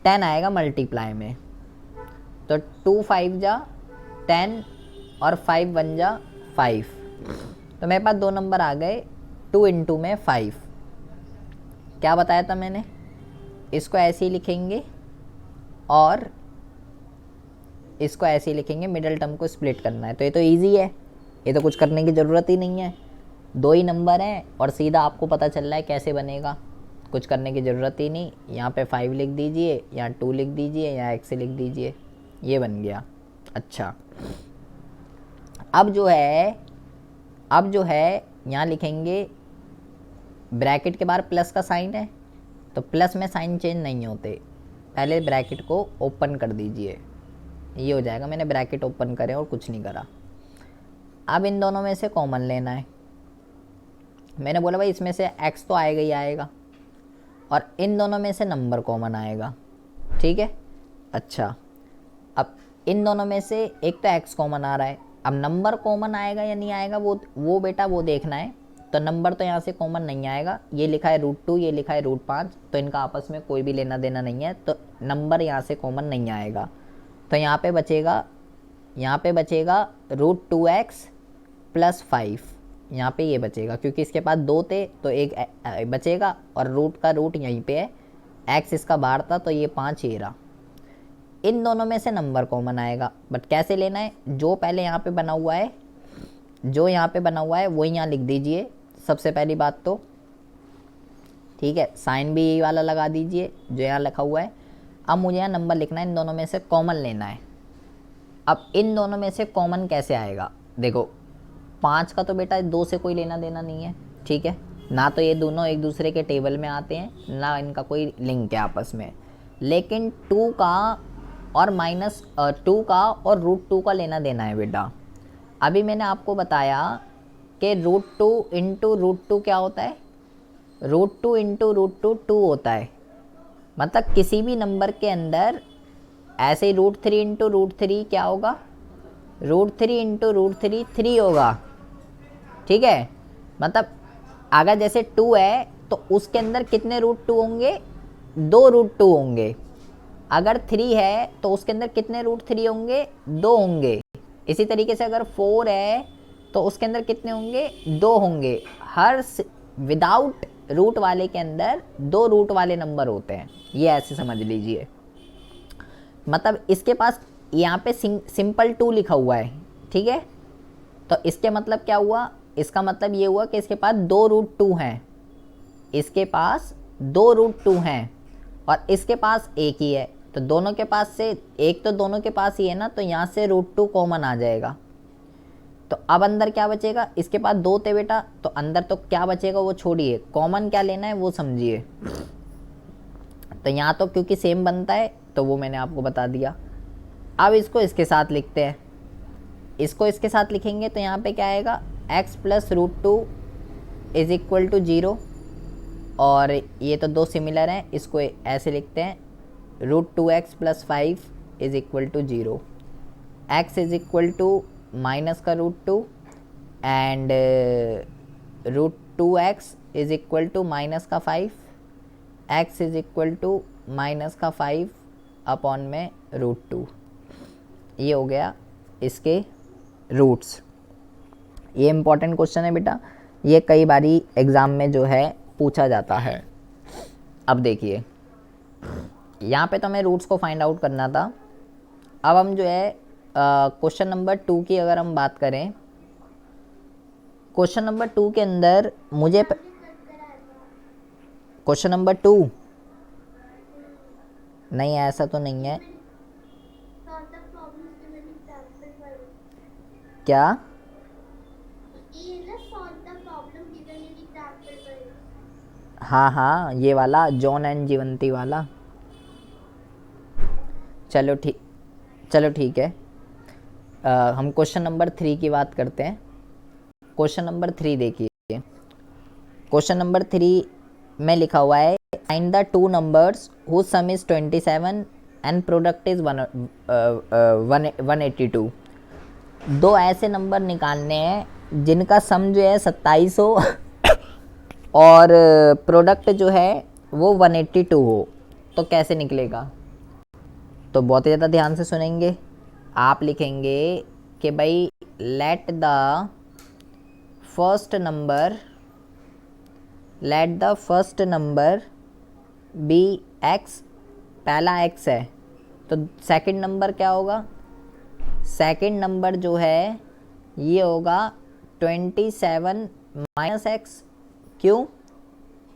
10 आएगा मल्टीप्लाई में। तो 2 5 जा 10 और 5 1 जा 5, तो मेरे पास दो नंबर आ गए 2 इंटू में 5। क्या बताया था मैंने, इसको ऐसे ही लिखेंगे और इसको ऐसे ही लिखेंगे, मिडिल टर्म को स्प्लिट करना है। तो ये तो इजी है, ये तो कुछ करने की ज़रूरत ही नहीं है, दो ही नंबर हैं और सीधा आपको पता चल रहा है कैसे बनेगा, कुछ करने की ज़रूरत ही नहीं। यहाँ पे 5 लिख दीजिए, यहाँ 2 लिख दीजिए, यहाँ x लिख दीजिए, ये बन गया। अच्छा, अब जो है यहाँ लिखेंगे, ब्रैकेट के बाहर प्लस का साइन है, तो प्लस में साइन चेंज नहीं होते, पहले ब्रैकेट को ओपन कर दीजिए, ये हो जाएगा। मैंने ब्रैकेट ओपन करे और कुछ नहीं करा। अब इन दोनों में से कॉमन लेना है। मैंने बोला भाई इसमें से x तो आएगा ही आएगा, और इन दोनों में से नंबर कॉमन आएगा, ठीक है। अच्छा, अब इन दोनों में से एक तो x कॉमन आ रहा है, अब नंबर कॉमन आएगा या नहीं आएगा वो बेटा वो देखना है। तो नंबर तो यहाँ से कॉमन नहीं आएगा, ये लिखा है √2, ये लिखा है √5, तो इनका आपस में कोई भी लेना देना नहीं है, तो नंबर यहाँ से कॉमन नहीं आएगा। तो यहाँ पे बचेगा √2x + 5, यहाँ पे ये बचेगा, क्योंकि इसके पास 2 थे तो एक बचेगा, और रूट का रूट यहीं पे है, x इसका बाहर था तो ये 5 ये रहा। इन दोनों में से नंबर कॉमन आएगा, बट कैसे लेना है, जो पहले यहाँ पे बना हुआ है वो यहाँ लिख दीजिए सबसे पहली बात तो, ठीक है। साइन भी यही वाला लगा दीजिए जो यहाँ लिखा हुआ है। अब मुझे यहाँ नंबर लिखना है, इन दोनों में से कॉमन लेना है। अब इन दोनों में से कॉमन कैसे आएगा, देखो 5 का तो बेटा 2 से कोई लेना देना नहीं है, ठीक है, ना तो ये दोनों एक दूसरे के टेबल में आते हैं, ना इनका कोई लिंक है आपस में। लेकिन 2 का और -2 का और √2 का लेना देना है बेटा। अभी मैंने आपको बताया कि √2 इंटू √2 क्या होता है, √2 इंटू √2 2 होता है। मतलब किसी भी नंबर के अंदर ऐसे ही √3 इंटू √3 क्या होगा, √3 इंटू √3 3 होगा, ठीक है। मतलब अगर जैसे 2 है तो उसके अंदर कितने √2 होंगे, 2 √2 होंगे। अगर 3 है तो उसके अंदर कितने √3 होंगे, 2 होंगे। इसी तरीके से अगर 4 है तो उसके अंदर कितने होंगे, 2 होंगे। हर विदाउट रूट वाले के अंदर 2 रूट वाले नंबर होते हैं, ये ऐसे समझ लीजिए। मतलब इसके पास यहाँ पे सिंपल 2 लिखा हुआ है, ठीक है। तो इसके मतलब क्या हुआ, इसका मतलब ये हुआ कि इसके पास 2 √2 हैं, इसके पास 2 √2 हैं और इसके पास एक ही है। तो दोनों के पास से एक तो दोनों के पास ही है ना, तो यहाँ से √2 कॉमन आ जाएगा। तो अब अंदर क्या बचेगा, इसके पास 2 थे बेटा, तो अंदर तो क्या बचेगा वो छोड़िए, कॉमन क्या लेना है वो समझिए। तो यहाँ तो क्योंकि सेम बनता है तो वो मैंने आपको बता दिया। अब इसको इसके साथ लिखते हैं, इसको इसके साथ लिखेंगे तो यहाँ पे क्या आएगा, x + √2 = 0, और ये तो दो सिमिलर हैं, इसको ऐसे लिखते हैं √2x + 5 = 0, x माइनस का √2 एंड √2x माइनस का 5, x माइनस का 5 अपॉन में √2। ये हो गया इसके रूट्स। ये इम्पॉर्टेंट क्वेश्चन है बेटा, ये कई बारी एग्ज़ाम में जो है पूछा जाता है। अब देखिए यहाँ पे तो हमें रूट्स को फाइंड आउट करना था। अब हम जो है क्वेश्चन नंबर 2 की अगर हम बात करें, क्वेश्चन नंबर 2 के अंदर मुझे क्वेश्चन नंबर 2 नहीं, ऐसा तो नहीं है क्या, हाँ ये वाला जॉन एंड जीवंती वाला। चलो ठीक है। हम क्वेश्चन नंबर 3 की बात करते हैं। क्वेश्चन नंबर 3 देखिए, क्वेश्चन नंबर 3 में लिखा हुआ है find the two numbers whose sum is 27 and product is 182। दो ऐसे नंबर निकालने हैं जिनका सम जो है 27 हो और प्रोडक्ट जो है वो 182 हो, तो कैसे निकलेगा? तो बहुत ही ज़्यादा ध्यान से सुनेंगे। आप लिखेंगे कि भाई let the first number be X, पहला एक्स है तो सेकंड नंबर क्या होगा? सेकंड नंबर जो है ये होगा 27 माइनस एक्स। क्यों?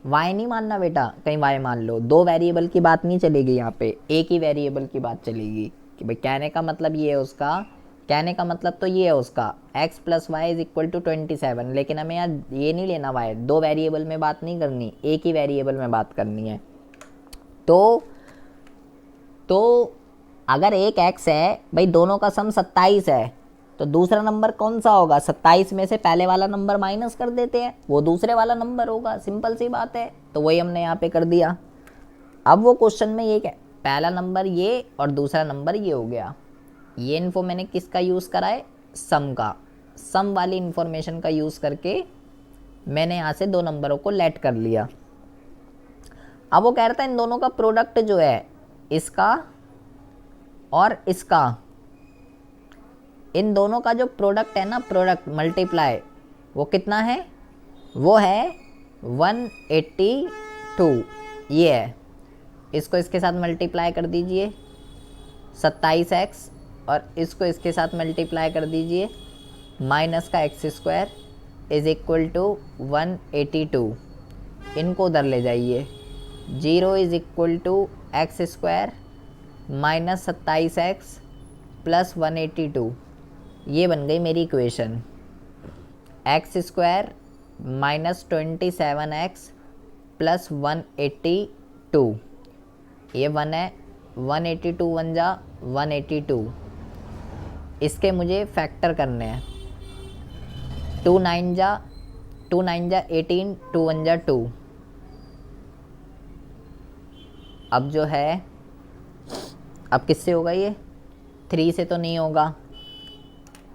वाई नहीं मानना बेटा, कहीं वाई मान लो। दो वेरिएबल की बात नहीं चलेगी यहाँ पे, एक ही वेरिएबल की बात चलेगी कि भाई कहने का मतलब ये है उसका, कहने का मतलब तो ये है उसका x plus Y is equal to 27, लेकिन हमें यार ये नहीं लेना y, दो वेरिएबल में बात नहीं करनी, एक ही वेरिएबल में बात करनी है। तो अगर एक x है भाई, दोनों का सम 27 है, तो दूसरा नंबर कौन सा होगा? 27 में से पहले वाला नंबर माइनस कर देते हैं, वो दूसरे वाला नंबर होगा, सिंपल सी बात है। तो वही हमने यहाँ पे कर दिया। अब वो क्वेश्चन में ये क्या, पहला नंबर ये और दूसरा नंबर ये हो गया। ये इन्फो मैंने किसका यूज़ करा है? सम का। सम वाली इंफॉर्मेशन का यूज़ करके मैंने यहाँ से दो नंबरों को लेट कर लिया। अब वो कह रहा था इन दोनों का प्रोडक्ट जो है, इसका और इसका, इन दोनों का जो प्रोडक्ट है ना, प्रोडक्ट मल्टीप्लाई, वो कितना है? वो है 182। ये है, इसको इसके साथ मल्टीप्लाई कर दीजिए 27x, और इसको इसके साथ मल्टीप्लाई कर दीजिए माइनस का X square is equal to 182। इनको उधर ले जाइए, 0 is equal to X square minus 27x plus 182। ये बन गई मेरी equation. X square minus 27x plus 182, ये 1 है, 182 बन जा 182। इसके मुझे फैक्टर करने हैं, 2 9 जा 18, 2 1 जा 2। अब जो है, अब किससे होगा ये? 3 से तो नहीं होगा,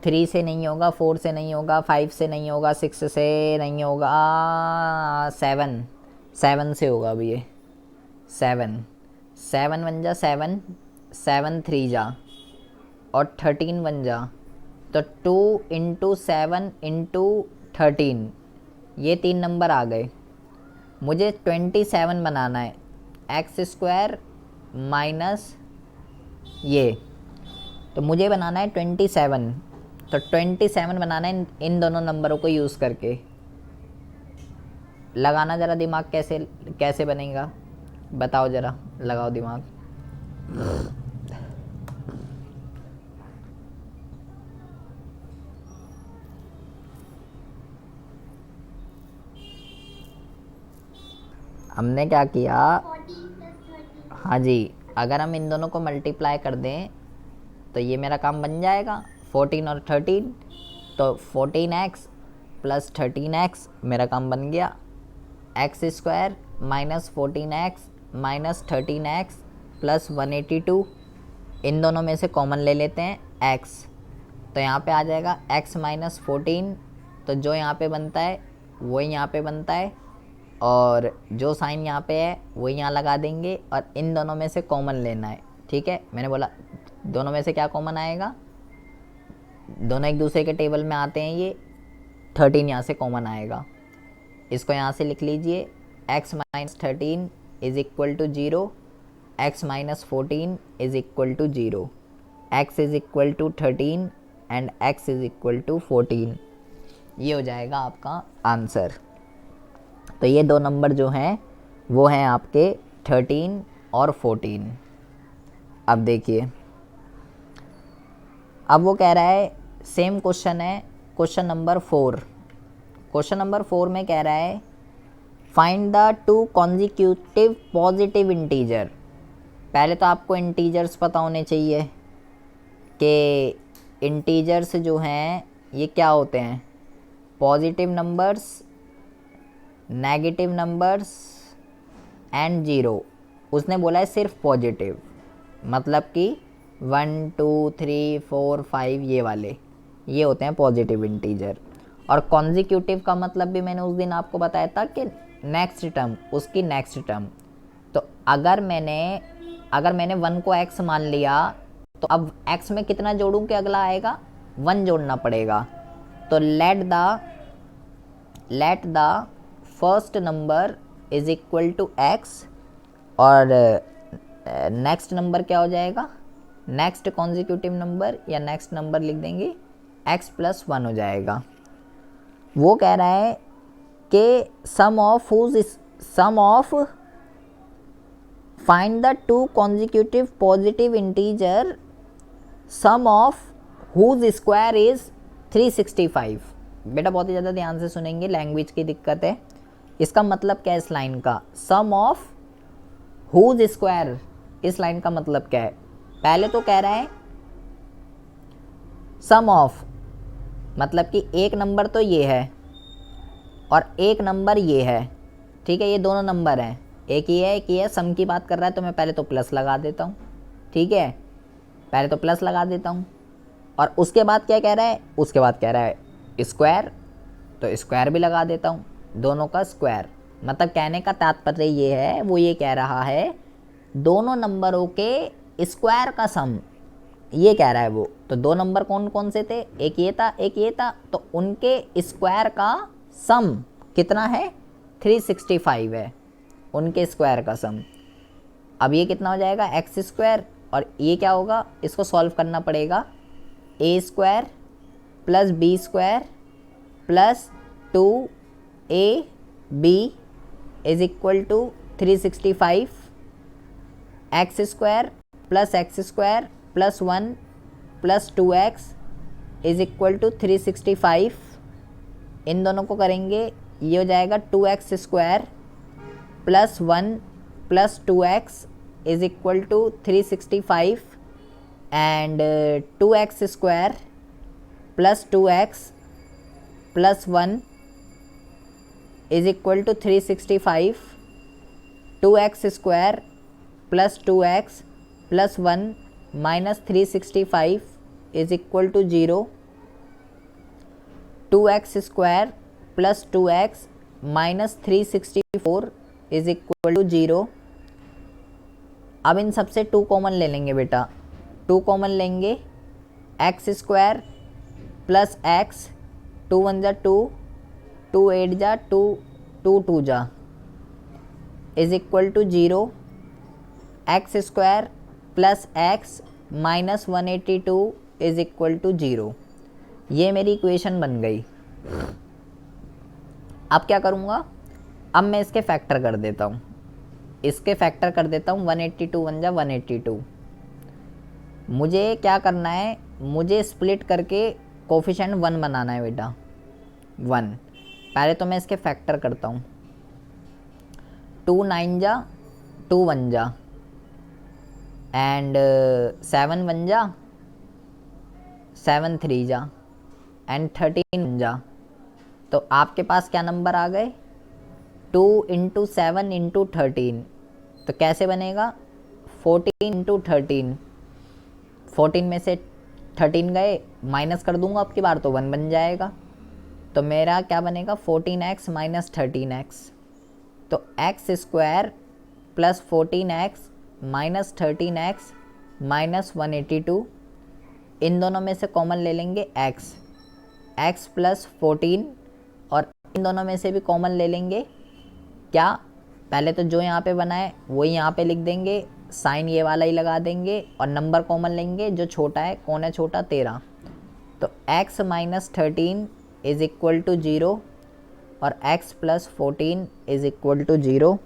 3 से नहीं होगा, 4 से नहीं होगा, 5 से नहीं होगा, 6 से नहीं होगा, 7 से होगा। अब ये 7 बन जा 7, 7 3 जा और 13 बन जा, तो 2 इंटू 7 इंटू 13, ये 3 नंबर आ गए। मुझे 27 बनाना है, एक्स स्क्वायर माइनस ये, तो मुझे बनाना है 27। तो 27 बनाना है इन दोनों नंबरों को यूज़ करके। लगाना ज़रा दिमाग, कैसे कैसे बनेगा बताओ ज़रा, लगाओ दिमाग। हमने क्या किया? हाँ जी, अगर हम इन दोनों को मल्टीप्लाई कर दें तो ये मेरा काम बन जाएगा 14 और 13, तो 14x प्लस 13x मेरा काम बन गया। X square minus 14x minus 13x plus 182, इन दोनों में से कॉमन ले लेते हैं x, तो यहाँ पे आ जाएगा x माइनस 14, तो जो यहाँ पे बनता है वो यहाँ पे बनता है, और जो साइन यहाँ पे है वो यहाँ लगा देंगे, और इन दोनों में से कॉमन लेना है। ठीक है, मैंने बोला दोनों में से क्या कॉमन आएगा, दोनों एक दूसरे के टेबल में आते हैं, ये 13 यहाँ से कॉमन आएगा। इसको यहाँ से लिख लीजिए, x minus 13 is equal to 0, x minus 14 is equal to 0, x is equal to 13 and x is equal to 14। ये हो जाएगा आपका आंसर। तो ये दो नंबर जो हैं वो हैं आपके 13 और 14। अब देखिए, अब वो कह रहा है सेम क्वेश्चन है, क्वेश्चन नंबर 4। क्वेश्चन नंबर 4 में कह रहा है find the two consecutive positive integer. पहले तो आपको इंटीजर्स पता होने चाहिए कि इंटीजर्स जो हैं ये क्या होते हैं, positive numbers, negative numbers and 0, उसने बोला है सिर्फ पॉजिटिव, मतलब कि 1 2 3 4 5 ये वाले, ये होते हैं पॉजिटिव इंटीजर। और कॉन्जिक्यूटिव का मतलब भी मैंने उस दिन आपको बताया था कि नेक्स्ट टर्म, उसकी नेक्स्ट टर्म। तो अगर मैंने 1 को x मान लिया, तो अब x में कितना जोड़ूं कि अगला आएगा, 1 जोड़ना पड़ेगा। तो let the first number is equal to x, और नेक्स्ट नंबर क्या हो जाएगा, नेक्स्ट कॉन्जिक्यूटिव नंबर या नेक्स्ट नंबर लिख देंगे x प्लस 1 हो जाएगा। वो कह रहा है कि sum of find the two consecutive positive integer sum of whose square is 365। बेटा बहुत ही ज़्यादा ध्यान से सुनेंगे, लैंग्वेज की दिक्कत है। इसका मतलब क्या है इस लाइन का, सम ऑफ हुज स्क्वायर, इस लाइन का मतलब क्या है। पहले तो कह रहा है सम ऑफ, मतलब कि एक नंबर तो ये है और एक नंबर ये है, ठीक है, ये दोनों नंबर हैं, एक ये है एक ये है, सम की बात कर रहा है तो मैं पहले तो प्लस लगा देता हूँ, ठीक है, पहले तो प्लस लगा देता हूँ। और उसके बाद क्या कह रहा है, उसके बाद कह रहा है स्क्वायर, तो स्क्वायर भी लगा देता हूँ, दोनों का स्क्वायर। मतलब कहने का तात्पर्य ये है, वो ये कह रहा है दोनों नंबरों के स्क्वायर का सम, ये कह रहा है वो। तो दो नंबर कौन कौन से थे, एक ये था एक ये था, तो उनके स्क्वायर का सम कितना है, 365 है उनके स्क्वायर का सम। अब ये कितना हो जाएगा, एक्स स्क्वायर, और ये क्या होगा, इसको सॉल्व करना पड़ेगा, A square plus B square plus 2ab is equal to 365, X square plus 1 plus 2x is equal to 365। इन दोनों को करेंगे, ये हो जाएगा 2x square plus 1 plus 2x is equal to 365, and 2x square plus 2x plus 1 is equal to 365, 2x square plus 2x plus 1 minus 365 is equal to 0, 2x square plus 2x minus 364 is equal to 0। अब इन सबसे 2 common ले लेंगे बेटा, 2 common लेंगे, X square plus x, 2 1 जा 2, 2 8 जा 2, 2 2 जा is equal to 0, X square plus X minus 182 is equal to 0। ये मेरी इक्वेशन बन गई। अब क्या करूँगा, अब मैं इसके फैक्टर कर देता हूँ, इसके फैक्टर कर देता हूँ, 182 1 जा 182। मुझे क्या करना है, मुझे स्प्लिट करके कोफिशिएंट 1 बनाना है बेटा, 1। पहले तो मैं इसके फैक्टर करता हूँ, 2 9 जा 2 1 जा, एंड 7 1 जा 7 3 जा, एंड 13 1 जा। तो आपके पास क्या नंबर आ गए, 2 इंटू 7 इंटू 13। तो कैसे बनेगा, 14 इंटू 13, 14 में से 13 गए, माइनस कर दूंगा अब की बार तो 1 बन जाएगा। तो मेरा क्या बनेगा, 14x माइनस 13x। तो x square plus 14x minus 13x minus 182, इन दोनों में से कॉमन ले लेंगे x प्लस 14, और इन दोनों में से भी कॉमन ले लेंगे क्या, पहले तो जो यहाँ पे बना है वही यहाँ पे लिख देंगे, साइन ये वाला ही लगा देंगे, और नंबर कॉमन लेंगे जो छोटा है, कौन है छोटा, 13। तो x minus 13 is equal to 0, और x plus 14 is equal to 0,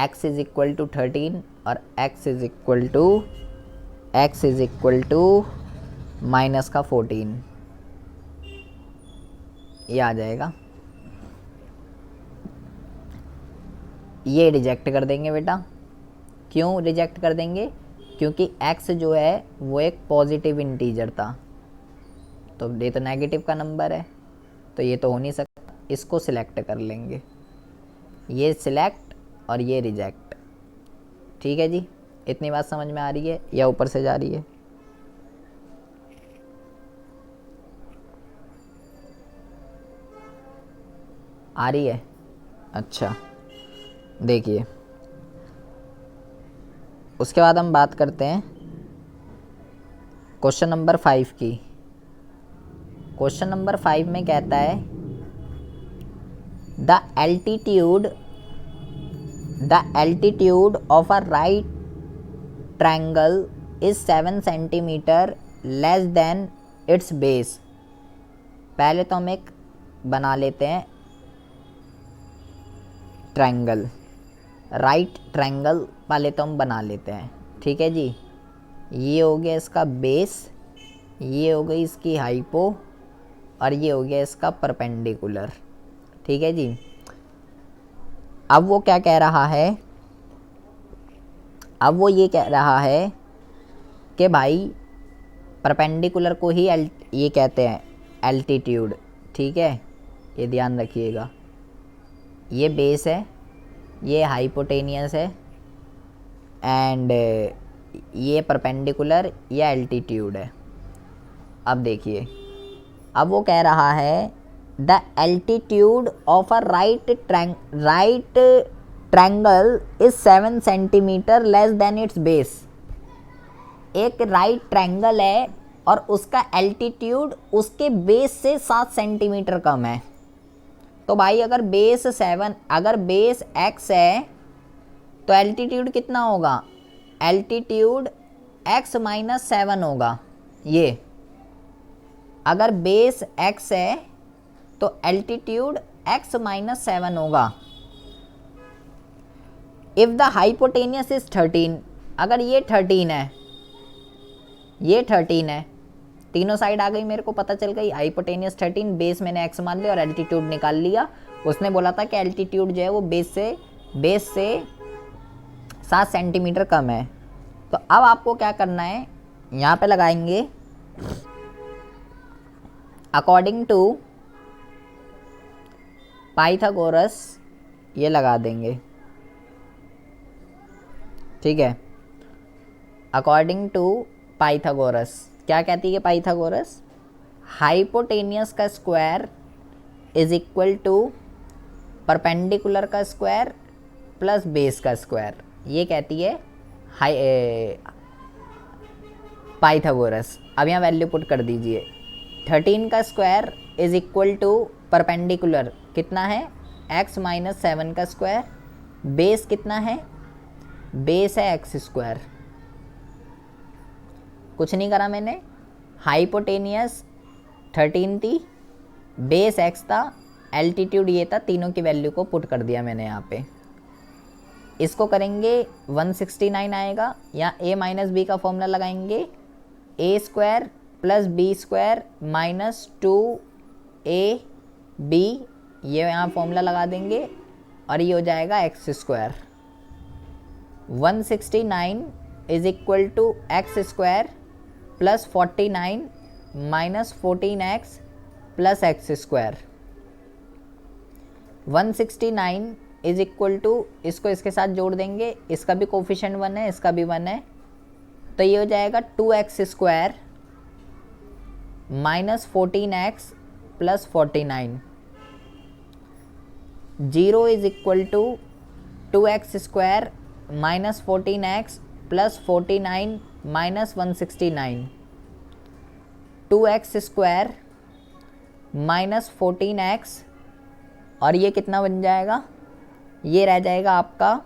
x is equal to 13 और x is equal to minus का 14, ये आ जाएगा। ये रिजेक्ट कर देंगे बेटा, क्यों रिजेक्ट कर देंगे, क्योंकि x जो है वो एक पॉजिटिव इंटीजर था, तो ये तो नेगेटिव का नंबर है, तो ये तो हो नहीं सकता, इसको सिलेक्ट कर लेंगे, ये सिलेक्ट और ये रिजेक्ट। ठीक है जी, इतनी बात समझ में आ रही है या ऊपर से जा रही है? आ रही है? अच्छा, देखिए उसके बाद हम बात करते हैं क्वेश्चन नंबर 5 की। क्वेश्चन नंबर 5 में कहता है the altitude of a right triangle is 7 centimetre less than it's base. पहले तो हम एक बना लेते हैं ट्रायंगल, राइट ट्रायंगल पहले तो हम बना लेते हैं। ठीक है जी, ये हो गया इसका बेस, ये हो गई इसकी हाइपो, और ये हो गया इसका परपेंडिकुलर। ठीक है जी, अब वो क्या कह रहा है, अब वो ये कह रहा है कि भाई परपेंडिकुलर को ही ये कहते हैं एल्टीट्यूड। ठीक है, ये ध्यान रखिएगा, ये बेस है, ये हाइपोटेनियस है, एंड ये परपेंडिकुलर, ये एल्टीट्यूड है। अब देखिए, अब वो कह रहा है the altitude of a right triangle is 7 centimetre less than it's base. एक राइट ट्रायंगल है और उसका एल्टीट्यूड उसके बेस से 7 सेंटीमीटर कम है। तो भाई अगर बेस x है तो एल्टीट्यूड कितना होगा? एल्टीट्यूड x माइनस 7 होगा। ये अगर बेस x है तो एल्टीट्यूड x माइनस 7 होगा। इफ द हाइपोटेनियस इज 13, अगर ये 13 है, ये 13 है, तीनों साइड आ गई, मेरे को पता चल गई। हाइपोटेनियस 13, बेस मैंने x मान लिया और एल्टीट्यूड निकाल लिया। उसने बोला था कि एल्टीट्यूड जो है वो बेस से 7 सेंटीमीटर कम है। तो अब आपको क्या करना है, यहाँ पे लगाएंगे अकॉर्डिंग टू पाइथागोरस, ये लगा देंगे। ठीक है, अकॉर्डिंग टू पाइथागोरस क्या कहती है पाइथागोरस? हाइपोटेनियस का square is equal to perpendicular का स्क्वायर प्लस बेस का स्क्वायर, ये कहती है पाइथागोरस। अब यहाँ वैल्यू पुट कर दीजिए। 13 का square is equal to perpendicular कितना है? x माइनस 7 का स्क्वायर। बेस कितना है? बेस है x स्क्वायर। कुछ नहीं करा मैंने, हाइपोटेनियस 13 थी, बेस x था, एल्टीट्यूड ये था, तीनों की वैल्यू को पुट कर दिया मैंने यहाँ पे। इसको करेंगे 169 आएगा, या a माइनस बी का फॉर्मूला लगाएंगे, a square plus B square minus 2ab, ये यहाँ फॉर्मूला लगा देंगे और ये हो जाएगा x square. 169 is equal to X square plus 49 minus 14x plus X square. 169 is equal to, इसको इसके साथ जोड़ देंगे, इसका भी कोफिशिएंट 1 है, इसका भी 1 है, तो ये हो जाएगा 2x square minus 14x plus 49। 0 is equal to 2x square minus 14x plus 49 minus 169। 2x square minus 14x, और ये कितना बन जाएगा? ये रह जाएगा आपका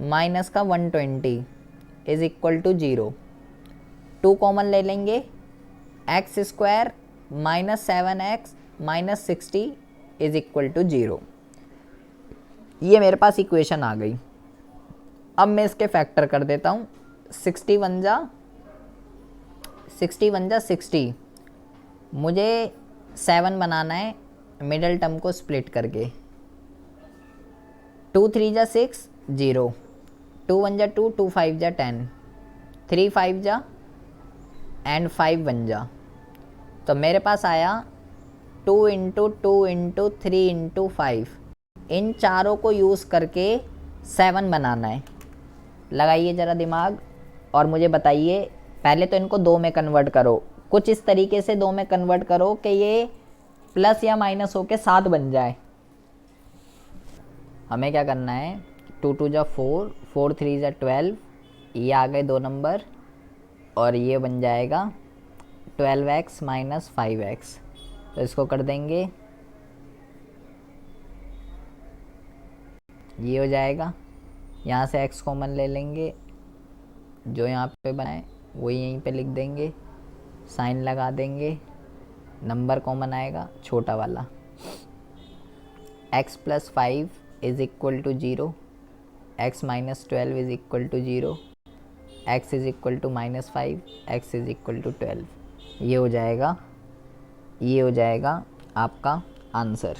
माइनस का 120 इज इक्वल टू 0। 2 कॉमन ले लेंगे, X square minus 7x minus 60 is equal to 0। ये मेरे पास इक्वेशन आ गई। अब मैं इसके फैक्टर कर देता हूँ। 61 जा 60, मुझे 7 बनाना है मिडल टर्म को स्प्लिट करके। 2 3 जा 6 0, 2 1 जा 2, 2 5 जा 10, 3 5 जा एंड 5 1 जा। तो मेरे पास आया 2 इंटू 2 इंटू 3 इंटू 5। इन चारों को यूज़ करके 7 बनाना है। लगाइए ज़रा दिमाग और मुझे बताइए, पहले तो इनको 2 में कन्वर्ट करो, कुछ इस तरीके से 2 में कन्वर्ट करो कि ये प्लस या माइनस होके 7 बन जाए। हमें क्या करना है, 2 2 जा 4, 4 3 जा 12, ये आ गए 2 नंबर और ये बन जाएगा 12x माइनस 5x। तो इसको कर देंगे, ये हो जाएगा। यहाँ से x कॉमन ले लेंगे, जो यहाँ पे बनाए वो यहीं पे लिख देंगे, साइन लगा देंगे, नंबर कॉमन आएगा छोटा वाला। x plus 5 is equal to 0, x minus 12 is equal to 0, x is equal to minus 5, x is equal to 12। ये हो जाएगा, ये हो जाएगा आपका आंसर।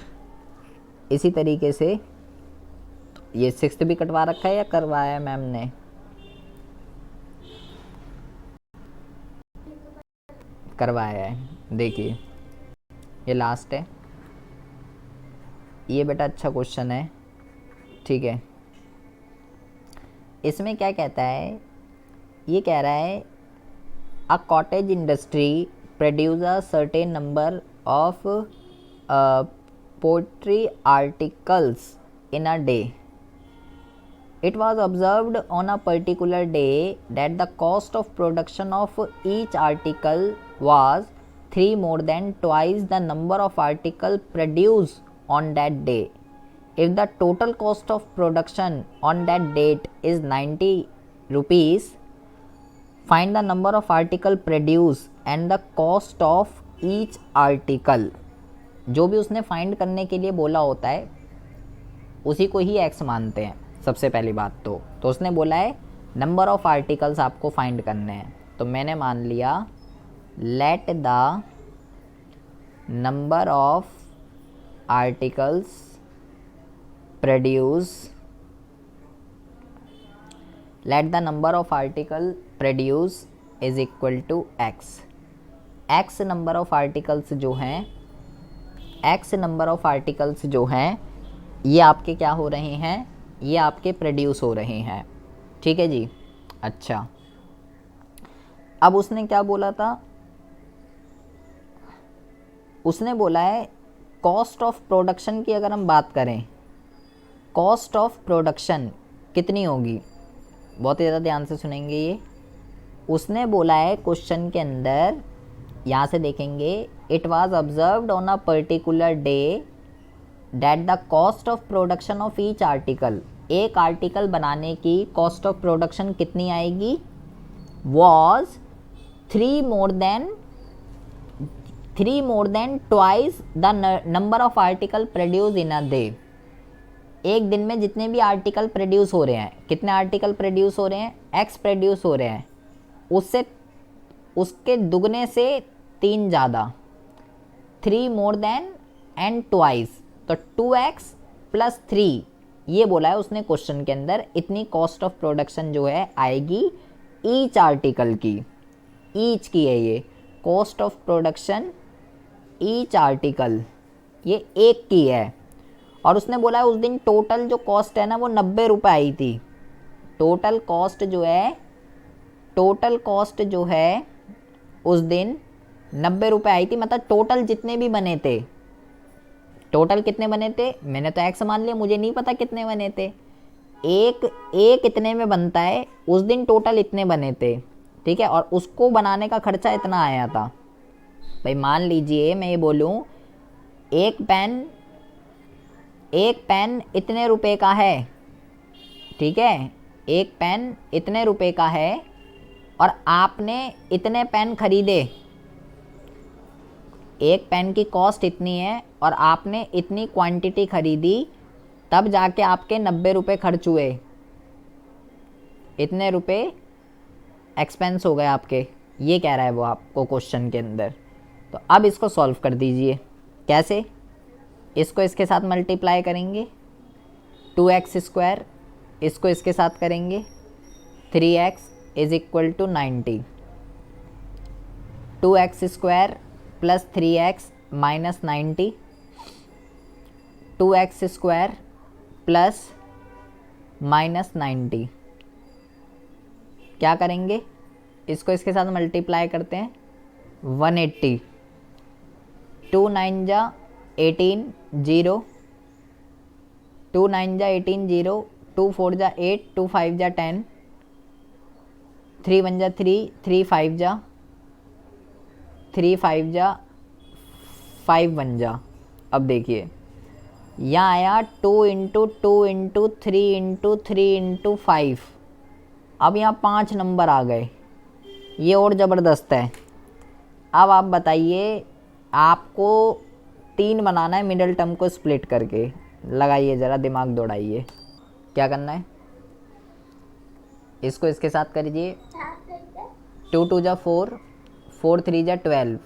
इसी तरीके से ये 6th भी कटवा रखा है या करवाया है मैम ने? करवाया है। देखिए ये लास्ट है, ये बेटा अच्छा क्वेश्चन है, ठीक है। इसमें क्या कहता है, ये कह रहा है a cottage industry produce a certain number of poultry articles in a day. It was observed on a particular day that the cost of production of each article was 3 more than twice the number of articles produced on that day. If the total cost of production on that date is 90 rupees, find the number of articles produced and the cost of each article. जो भी उसने find करने के लिए बोला होता है उसी को ही x मानते हैं सबसे पहली बात तो उसने बोला है नंबर ऑफ आर्टिकल्स आपको फाइंड करने हैं, तो मैंने मान लिया let the number of articles produce, let the number of article produce is equal to x. X number of articles जो हैं, एक्स नंबर ऑफ आर्टिकल्स जो हैं ये आपके क्या हो रहे हैं, ये आपके प्रोड्यूस हो रहे हैं, ठीक है जी। अच्छा, अब उसने क्या बोला था, उसने बोला है कॉस्ट ऑफ प्रोडक्शन की अगर हम बात करें, कॉस्ट ऑफ प्रोडक्शन कितनी होगी, बहुत ही ज़्यादा ध्यान से सुनेंगे ये। उसने बोला है क्वेश्चन के अंदर, यहाँ से देखेंगे, it was observed on a particular day that the cost of production of each article, एक आर्टिकल बनाने की कॉस्ट ऑफ प्रोडक्शन कितनी आएगी, was 3 more than twice the number of article produce in a day. एक दिन में जितने भी आर्टिकल प्रोड्यूस हो रहे हैं, कितने आर्टिकल प्रोड्यूस हो रहे हैं, एक्स प्रोड्यूस हो रहे हैं, उससे उसके दुगने से 3 ज़्यादा, 3 more than एंड ट्वाइस, तो 2x प्लस 3, ये बोला है उसने क्वेश्चन के अंदर। इतनी कॉस्ट ऑफ प्रोडक्शन जो है आएगी ईच आर्टिकल की, ईच की है ये cost of production, each article ये एक की है। और उसने बोला है उस दिन टोटल जो कॉस्ट है ना वो 90 रुपये आई थी। टोटल कॉस्ट जो है, टोटल कॉस्ट जो है उस दिन 90 रुपये आई थी, मतलब टोटल जितने भी बने थे, टोटल कितने बने थे, मैंने तो एक्स मान लिया, मुझे नहीं पता कितने बने थे। एक इतने में बनता है, उस दिन टोटल इतने बने थे, ठीक है, और उसको बनाने का खर्चा इतना आया था। भाई मान लीजिए मैं ये बोलूँ एक पेन इतने रुपए का है, ठीक है, एक पेन इतने रुपए का है और आपने इतने पेन खरीदे, एक पेन की कॉस्ट इतनी है और आपने इतनी क्वांटिटी खरीदी, तब जाके आपके 90 रुपये खर्च हुए, इतने रुपए एक्सपेंस हो गए आपके, ये कह रहा है वो आपको क्वेश्चन के अंदर। तो अब इसको सॉल्व कर दीजिए। कैसे, इसको इसके साथ मल्टीप्लाई करेंगे, 2x², इसको इसके साथ करेंगे 3x is equal to 90, 2x² plus 3x minus 90, 2x² plus -90। क्या करेंगे, इसको इसके साथ मल्टीप्लाई करते हैं, 180। 2 9 जा 18 0, 2 9 जा 18 0, 2 4 जा 8, 2 5 जा 10, 3 1 जा 3, 3 5 जा 3 5 जा 5 1 जा। अब देखिए यहाँ आया 2 इंटू 2 इंटू 3 इंटू 3 इंटू 5। अब यहाँ 5 नंबर आ गए, ये और ज़बरदस्त है। अब आप बताइए, आपको 3 बनाना है मिडिल टर्म को स्प्लिट करके। लगाइए ज़रा, दिमाग दौड़ाइए, क्या करना है। इसको इसके साथ करिए, 2 2 जा 4, 4 3 जा 12,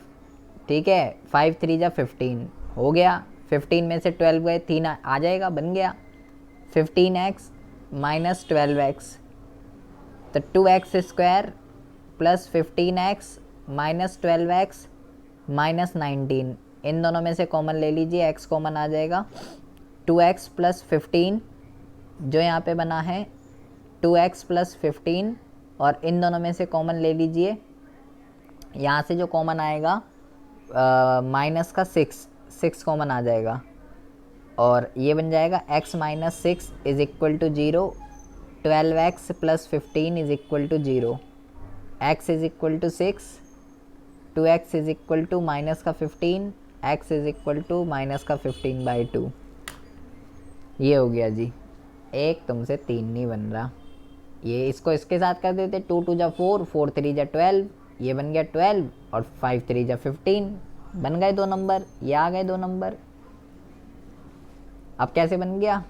ठीक है, 5 3 जा 15 हो गया। 15 में से 12 गए, 3 आ जाएगा, बन गया 15x माइनस 12x, तो 2x square plus 15x minus 12x minus 19। इन दोनों में से कॉमन ले लीजिए, x कॉमन आ जाएगा। 2x प्लस 15 जो यहाँ पे बना है 2x प्लस 15, और इन दोनों में से कॉमन ले लीजिए। यहाँ से जो कॉमन आएगा माइनस का 6 कॉमन आ जाएगा, और ये बन जाएगा x minus 6 is equal to 0, 12x plus 15 is equal to 0, x is equal to 6, 2x is equal to minus का 15, x is equal to minus का 15/2। ये हो गया जी, एक तुमसे 3 नहीं बन रहा। ये इसको इसके साथ कर देते, 2 2 जा 4, 4 3 जा 12, ये बन गया 12, और 5 3 जा 15, बन गए 2 नंबर, ये आ गए 2 नंबर। अब कैसे बन गया,